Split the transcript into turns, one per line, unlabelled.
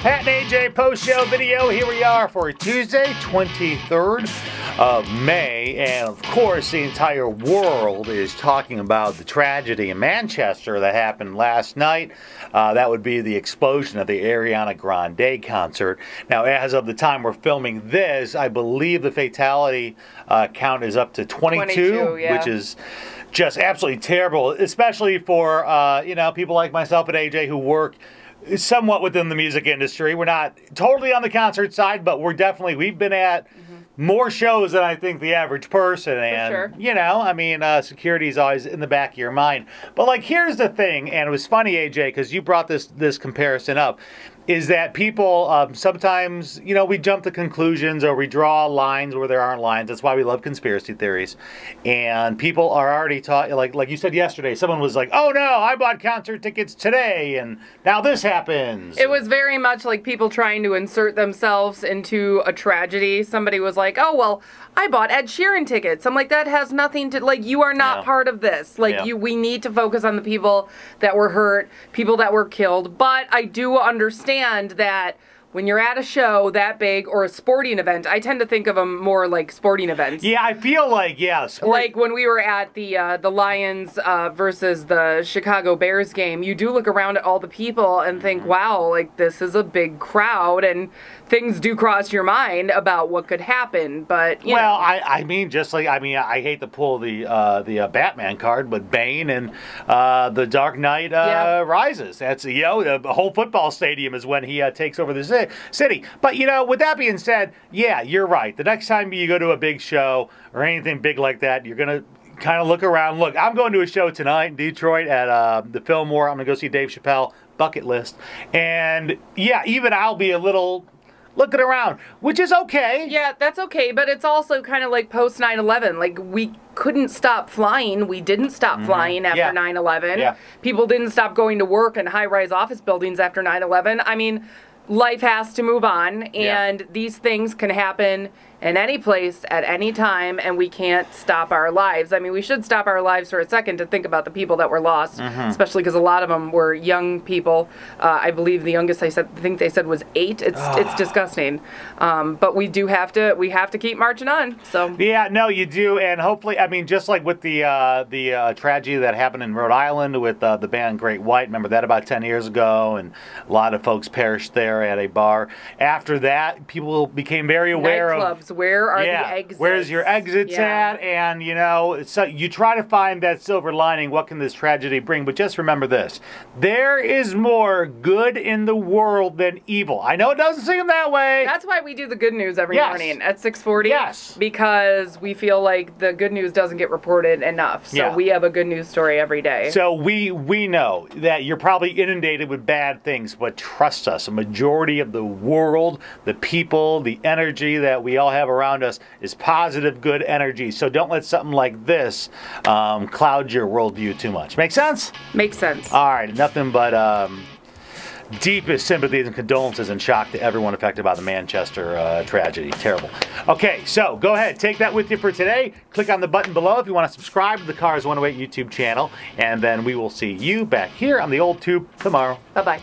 Pat and AJ post-show video. Here we are for Tuesday, 23rd of May. And of course, the entire world is talking about the tragedy in Manchester that happened last night. That would be the explosion of the Ariana Grande concert. Now, as of the time we're filming this, I believe the fatality count is up to 22,
yeah.
Which is just absolutely terrible, especially for people like myself and AJ who work somewhat within the music industry. We're not totally on the concert side, but we've been at more shows than I think the average person. And,
sure.
Security is always in the back of your mind. But, like, here's the thing, and it was funny, AJ, because you brought this comparison up, is that people sometimes, we jump to conclusions or we draw lines where there aren't lines. That's why we love conspiracy theories. And people are already taught, like you said yesterday, someone was like, oh no, I bought concert tickets today and now this happens.
It was very much like people trying to insert themselves into a tragedy. Somebody was like, oh, well, I bought Ed Sheeran tickets. I'm like, that has nothing to, like, you are not part of this. Like, we need to focus on the people that were hurt, people that were killed. But I do understand that when you're at a show that big or a sporting event, I tend to think of them more like sporting events.
Yeah, I feel like,
like when we were at the Lions versus the Chicago Bears game, you do look around at all the people and think, wow, like this is a big crowd, and things do cross your mind about what could happen. But
I hate to pull the Batman card, but Bane and the Dark Knight Rises. That's the whole football stadium is when he takes over the city. But with that being said, yeah, you're right. The next time you go to a big show or anything big like that, you're gonna kind of look around. Look, I'm going to a show tonight in Detroit at the Fillmore. I'm gonna go see Dave Chappelle. Bucket list. And yeah, even I'll be a little looking around, which is okay.
Yeah, that's okay, but it's also kind of like post 9/11. Like, we couldn't stop flying. We didn't stop flying after 9/11.
Yeah.
People didn't stop going to work in high-rise office buildings after 9/11. I mean, life has to move on, and these things can happen in any place at any time, and we can't stop our lives. I mean, we should stop our lives for a second to think about the people that were lost, especially because a lot of them were young people. I believe the youngest I think they said was 8. It's disgusting, but we have to keep marching on. So
yeah, no, you do, and hopefully, just like with the tragedy that happened in Rhode Island with the band Great White. Remember that about 10 years ago, and a lot of folks perished there at a bar. After that, people became very aware of
where are the exits?
Where's your exits at? And so you try to find that silver lining. What can this tragedy bring? But just remember this: there is more good in the world than evil. I know it doesn't seem that way.
That's why we do the good news every morning at 6:40.
Yes,
because we feel like the good news doesn't get reported enough. So we have a good news story every day.
So we know that you're probably inundated with bad things, but trust us, a majority of the world, the people, the energy that we all have around us is positive, good energy. So don't let something like this cloud your worldview too much. Make sense?
Makes sense.
All right, nothing but deepest sympathies and condolences and shock to everyone affected by the Manchester tragedy. Terrible. Okay, so go ahead, take that with you for today. Click on the button below if you want to subscribe to the Cars 108 YouTube channel, and then we will see you back here on the old tube tomorrow.
Bye-bye.